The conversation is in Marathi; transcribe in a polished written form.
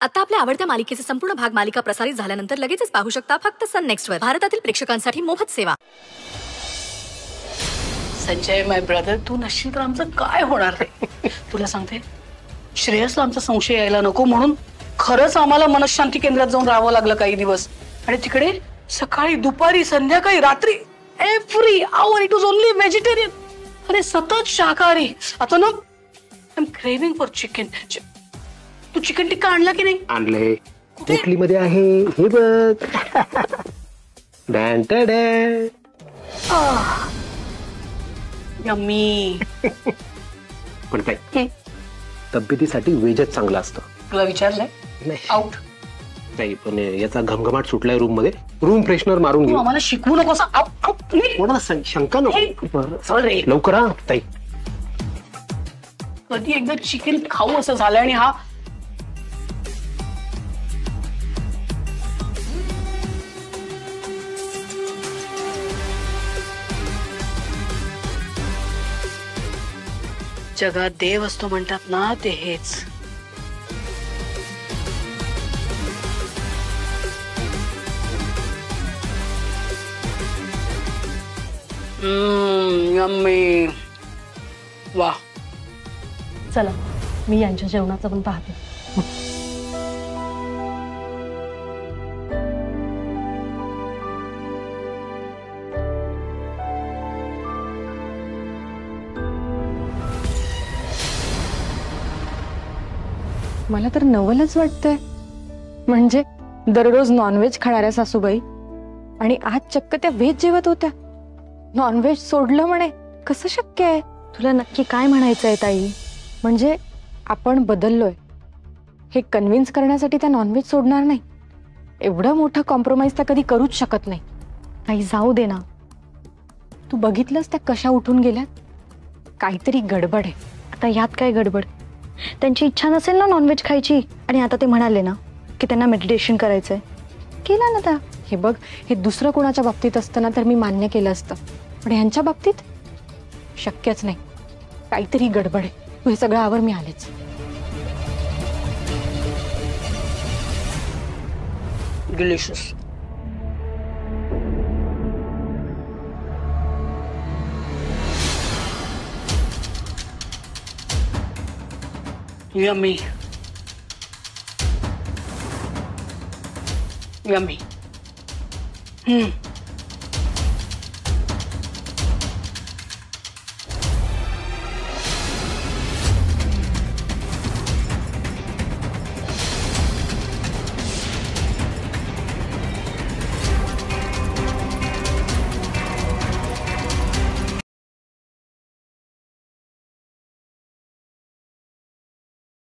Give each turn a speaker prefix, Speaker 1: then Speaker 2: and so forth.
Speaker 1: आता आपल्या आवडत्या मालिकेचे संपूर्ण भाग मालिका प्रसारित झाल्यानंतर लगेचच पाहू शकता फक्त सन नेक्स्ट वर. भारतातील प्रेक्षकांसाठी मोफत सेवा.
Speaker 2: संजय माय ब्रदर, तू नशीब तर आमचं काय होणार रे. तुला सांगते, श्रेयसला आमचा संशय यायला नको म्हणून खरंच आम्हाला मनशांती केंद्रात जाऊन राहावं लागलं काही दिवस. आणि तिकडे सकाळी दुपारी संध्याकाळी रात्री every hour it was only vegetarian. अरे सतत शाकाहारी. आता ना I am craving for chicken. तू चिकन टिक्का आणला की नाही?
Speaker 3: आणलंय, मध्ये आहे हे बघ.
Speaker 2: यम्मी.
Speaker 3: पण काय तब्येतीसाठी वेजच चांगलं असतं.
Speaker 2: तुला विचारलंय?
Speaker 3: नाही
Speaker 2: आउट.
Speaker 3: नाही पण याचा घमघमाट सुटलाय रूम मध्ये. रूम फ्रेशनर मारून घेऊ.
Speaker 2: आम्हाला शिकवू नको असं.
Speaker 3: कोणाला शंका नको.
Speaker 2: सॉरी
Speaker 3: लवकर हा ताई.
Speaker 2: कधी एकदा चिकन खाऊ असं झालं. आणि हा जगात देव असतो म्हणतात ना, ते हेच. यम्मी. वा.
Speaker 4: चला मी यांच्या जेवणाचं पण पाहते. मला तर नवलच वाटतंय. म्हणजे दररोज नॉनव्हेज खाणाऱ्या सासूबाई आणि आज चक्क त्या व्हेज जेवत होत्या. नॉनव्हेज सोडलं म्हणे. कसं शक्य आहे? तुला नक्की काय म्हणायचंय ताई? म्हणजे आपण बदललोय हे कन्व्हिन्स करण्यासाठी त्या नॉनव्हेज सोडणार नाही. एवढं मोठं कॉम्प्रोमाइज त्या कधी करूच शकत नाही. ताई जाऊ दे ना. तू बघितलंस त्या कशा उठून गेल्यात? काहीतरी गडबड आहे.
Speaker 5: आता यात काय गडबड? त्यांची इच्छा नसेल ना नॉनव्हेज खायची, आणि आता ते म्हणाले ना की त्यांना मेडिटेशन करायचंय, केलं ना त्या.
Speaker 4: हे बघ, हे दुसरं कोणाच्या बाबतीत असतं ना तर मी मान्य केलं असतं, पण ह्यांच्या बाबतीत शक्यच नाही. काहीतरी गडबड आहे. तू हे सगळं आवर, मी आलेच.
Speaker 2: डिलिशियस. यम्मी. यम्मी.